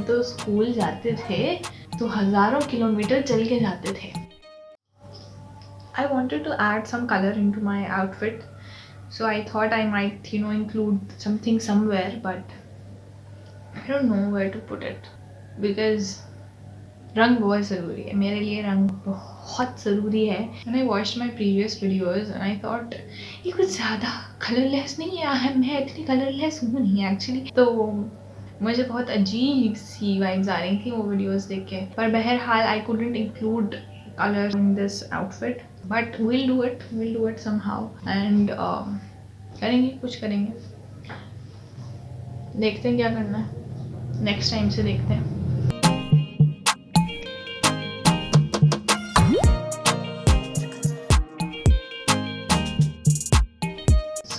तो स्कूल जाते थे तो हज़ारों किलोमीटर चल के जाते थे। I wanted to add some color into my outfit, so I thought I might, include something somewhere, but I don't know where to put it because रंग बहुत ज़रूरी है मेरे लिए, रंग बहुत ज़रूरी है। When I watched my previous videos and I thought ये कुछ ज़्यादा कलरलेस नहीं है, मैं इतनी कलरलेस हूँ नहीं एक्चुअली, तो मुझे बहुत अजीब सी वाइब्स आ रही थी वो वीडियोस देख के। पर बहरहाल I couldn't include colour in this outfit, but we'll do it somehow and करेंगे, कुछ करेंगे, देखते हैं क्या करना है, नेक्स्ट टाइम से देखते हैं।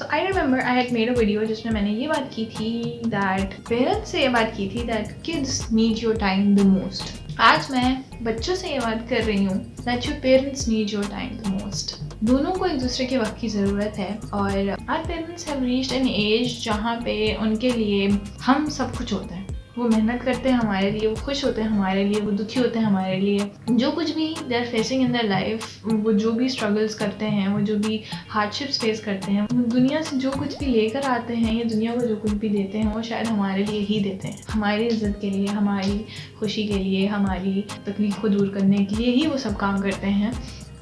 I remember I had made a video जिसमें मैंने ये बात की थी that पेरेंट्स से ये बात की थी that kids need your time the most। आज मैं बच्चों से ये बात कर रही हूँ that your parents need your time the most। दोनों को एक दूसरे के वक्त की ज़रूरत है और our parents have reached an age जहाँ पे उनके लिए हम सब कुछ होता है। वो मेहनत करते हैं हमारे लिए, वो खुश होते हैं हमारे लिए, वो दुखी होते हैं हमारे लिए, जो कुछ भी they are facing in their life, वो जो भी स्ट्रगल्स करते हैं, वो जो भी हार्डशिप्स फेस करते हैं, दुनिया से जो कुछ भी लेकर आते हैं या दुनिया को जो कुछ भी देते हैं वो शायद हमारे लिए ही देते हैं, हमारी इज्जत के लिए, हमारी खुशी के लिए, हमारी तकलीफ को दूर करने के लिए ही वो सब काम करते हैं।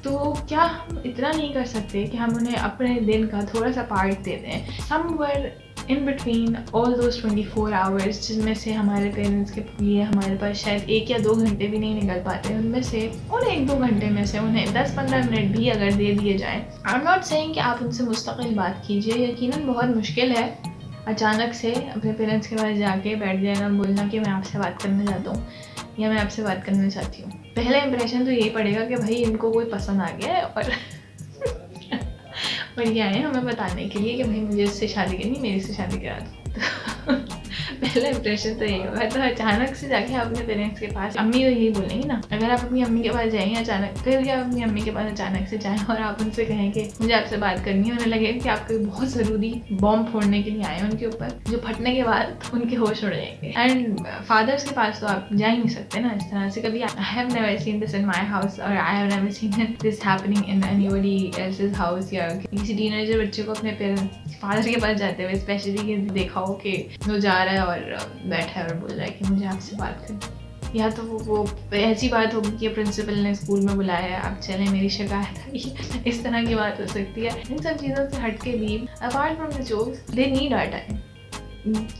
तो क्या हम इतना नहीं कर सकते कि हम उन्हें अपने दिन का थोड़ा सा पार्ट दे दें, somewhere in between all those 24 hours जिनमें से हमारे पेरेंट्स के लिए हमारे पास शायद 1 या 2 घंटे भी नहीं निकल पाते, उनमें से उन 1-2 घंटे में से उन्हें 10-15 मिनट भी अगर दे दिए जाएं। आई एम नॉट सेइंग कि आप उनसे मुस्तकिल बात कीजिए, यकीनन बहुत मुश्किल है अचानक से अपने पेरेंट्स के पास जाके बैठ जाना, बोलना कि मैं आपसे बात करना चाहता हूँ या मैं आपसे बात करना चाहती हूँ। पहला इंप्रेशन तो यही पड़ेगा कि भाई इनको कोई पसंद आ गया है और ये आए हमें बताने के लिए कि भाई मुझे इससे शादी करनी, मेरे से शादी करा दो। पहला इंप्रेशन तो यही होगा। तो अचानक से जाके आप अपने पेरेंट्स के पास, अम्मी तो यही बोलेंगी ना, अगर आप अपनी अम्मी के पास जाएंगे अचानक, फिर आप अपनी अम्मी के पास अचानक से जाएं और आप उनसे कहें कि मुझे आपसे बात करनी है, उन्हें लगेगा कि आपको बहुत ज़रूरी बॉम्ब फोड़ने के लिए आए हैं उनके ऊपर, जो फटने के बाद उनके होश उड़ जाएंगे। एंड फादर्स के पास तो आप जा ही नहीं सकते ना इस तरह से कभी। I have never seen this in my house और I have never seen this happening in anybody else's house, या किसी टीनेजर बच्चे को अपने पेरेंट्स फादर के पास जाते हुए स्पेशली कि देखा हो कि वो जा रहा है और बैठा है और बोल रहा है कि मुझे आपसे बात करनी, या तो वो ऐसी बात होगी कि प्रिंसिपल ने स्कूल में बुलाया है, आप चले मेरी शिकायत है, इस तरह की बात हो सकती है। इन सब चीज़ों से हट के भी apart from the jokes they need our time,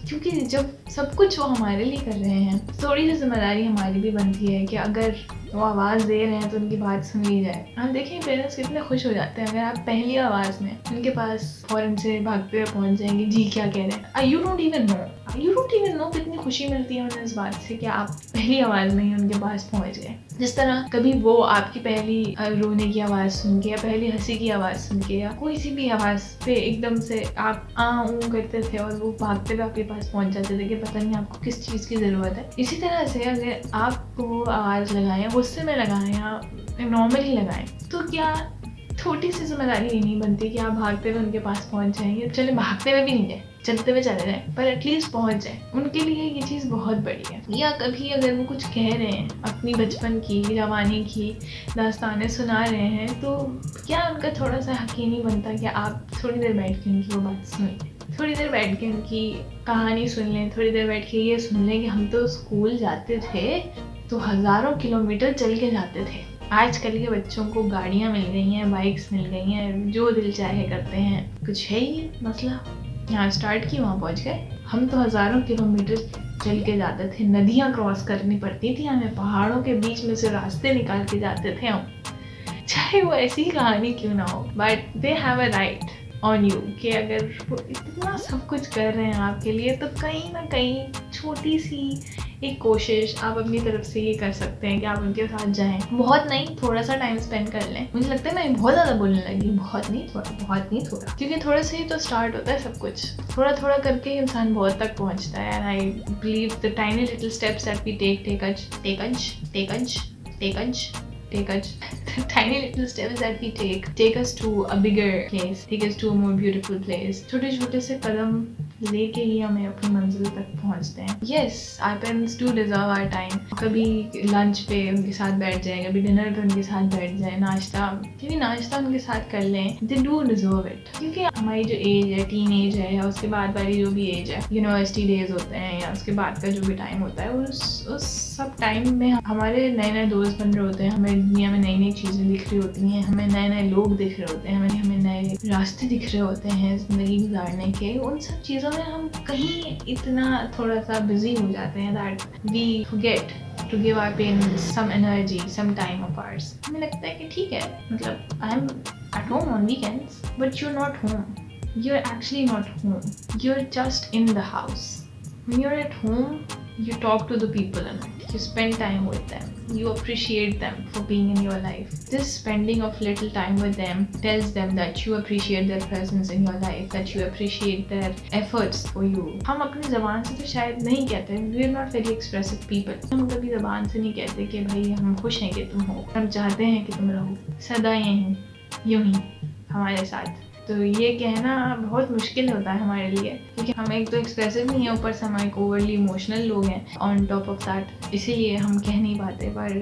क्योंकि जब सब कुछ वो हमारे लिए कर रहे हैं, थोड़ी सी जिम्मेदारी हमारी भी बनती है कि अगर वो आवाज़ दे रहे हैं तो उनकी बात सुन ली जाए। हम देखें पेरेंट्स कितने खुश हो जाते हैं अगर आप पहली आवाज़ में उनके पास फ़ौरन से भागते हुए पहुंच जाएंगे, जी क्या कह रहे हैं, यू डोंट इवन नो कितनी खुशी मिलती है उन्हें इस बात से कि आप पहली आवाज़ में ही उनके पास पहुँच गए। जिस तरह कभी वो आपकी पहली रोने की आवाज़ सुन के या पहली हंसी की आवाज़ सुन के या कोई सी भी आवाज़ पे एकदम से आप करते थे और वो भागते हुए आपके पास पहुंच जाते थे कि पता नहीं आपको किस चीज़ की ज़रूरत है। इसी तरह से अगर आपको आवाज़ लगाएं, गुस्से में लगाएं या नॉर्मली लगाएं, तो क्या छोटी सी जिम्मेदारी ये नहीं बनती कि आप भागते हुए उनके पास पहुंच जाएंगे, चले भागते हुए भी नहीं जाए, चलते हुए चले जाएं, पर एटलीस्ट पहुंच जाएं। उनके लिए ये चीज़ बहुत बड़ी है। या कभी अगर वो कुछ कह रहे हैं, अपनी बचपन की, जवानी की दास्तानें सुना रहे हैं, तो क्या उनका थोड़ा सा हक ही नहीं बनता कि आप थोड़ी देर बैठ के उनकी वो बात सुन लें, थोड़ी देर बैठ के उनकी कहानी सुन लें, थोड़ी देर बैठ के ये सुन लें कि हम तो स्कूल जाते थे तो हज़ारों किलोमीटर चल के जाते थे। आजकल के बच्चों को गाड़ियाँ मिल गई हैं, बाइक्स मिल गई हैं, जो दिल चाहे करते हैं, कुछ है ही मसला, यहाँ स्टार्ट की वहाँ पहुँच गए। हम तो हज़ारों किलोमीटर चल के जाते थे, नदियाँ क्रॉस करनी पड़ती थी हमें, पहाड़ों के बीच में से रास्ते निकाल के जाते थे हम, चाहे वो ऐसी कहानी क्यों ना हो, but they have a right on you कि अगर वो इतना सब कुछ कर रहे हैं आपके लिए, तो कहीं ना कहीं छोटी सी एक कोशिश आप अपनी तरफ से ये कर सकते हैं कि आप उनके साथ जाएं। बहुत नहीं, थोड़ा सा टाइम स्पेंड कर लें। मुझे लगता है मैं बहुत ज़्यादा बोलने लगी, बहुत नहीं थोड़ा, क्योंकि थोड़ा से ही तो स्टार्ट होता है सब कुछ, थोड़ा थोड़ा करके ही इंसान बहुत तक पहुंचता है। And I believe the tiny little steps that we the tiny little steps that we take us to a bigger place, take us to a more beautiful place। छोटे छोटे से कदम लेके ही हमें अपनी मंजिल तक पहुंचते हैं। Yes, our parents do deserve our time. कभी लंच पे उनके साथ बैठ जाएं, कभी डिनर पे उनके साथ बैठ जाएं, नाश्ता उनके साथ कर लें। दे डू डिजर्व इट, क्योंकि हमारी जो एज है, टीन एज है, या उसके बाद वाली जो भी एज है, यूनिवर्सिटी डेज होते हैं या उसके बाद का जो भी टाइम होता है, उस सब टाइम में हमारे नए नए दोस्त बन रहे होते हैं, हमें दुनिया में नई नई चीज़ें दिख रही होती हैं, हमें नए नए लोग दिख रहे होते हैं, हमें नए रास्ते दिख रहे होते हैं ज़िंदगी गुजारने के। उन सब चीज़ों में हम कहीं इतना थोड़ा सा बिजी हो जाते हैं that we forget to give our parents some energy, some time of ours. हमें लगता है कि ठीक है, मतलब I am at home on weekends, but you're not home. You're actually not home. You're just in the house. When you're at home, you talk to the people in it. You spend time with them. You appreciate them for being in your life. This spending of little time with them tells them that you appreciate their presence in your life, that you appreciate their efforts for you. हम अपनी ज़बान से तो शायद नहीं कहते, we are not very expressive people. हम कभी ज़बान से नहीं कहते कि भाई हम खुश हैं कि तुम हो, हम चाहते हैं कि तुम रहो, सदा यूं ही हमारे साथ। तो ये कहना बहुत मुश्किल होता है हमारे लिए, क्योंकि हम एक तो एक्सप्रेसिव नहीं है, ऊपर से हम एक ओवरली इमोशनल लोग हैं ऑन टॉप ऑफ दैट, इसीलिए हम कह नहीं पाते। पर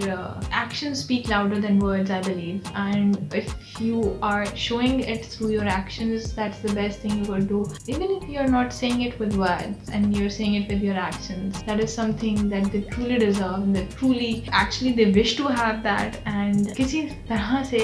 action speak louder than words, I believe, and if you are showing it through your actions, that's the best thing you can do. Even if you are not saying it with words and you are saying it with your actions, that is something that they truly deserve, they truly actually they wish to have that, and किसी तरह से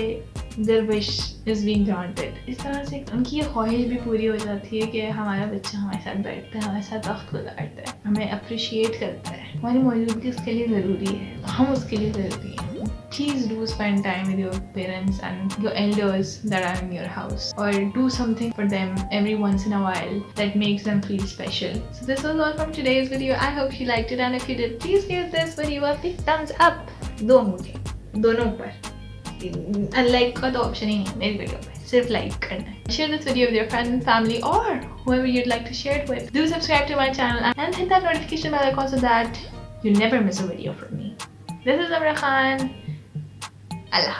their wish is being granted। इस तरह से उनकी ये ख्वाहिश भी पूरी हो जाती है कि हमारा बच्चा हमारे साथ बैठता है, हमारे साथ वक्त गुजारता है, हमें अप्रिशिएट करता है, हमारी मौजूदगी उसके लिए ज़रूरी है, हम उसके लिए ज़रूरी हैं। Please do spend time with your parents and your elders that are in your house, or do something for them every once in a while that makes them feel special. So this was all from today's video. I hope you liked it, and if you did, please give this video a big thumbs up। दो अंगूठे, दोनों ऊपर। Unlike का तो option ही नहीं मेरी video पे, सिर्फ लाइक करना है। Share this video with your friends and family, or whoever you'd like to share it with. Do subscribe to my channel and hit that notification bell icon so that you never miss a video from me. This is Amra Khan. Allah.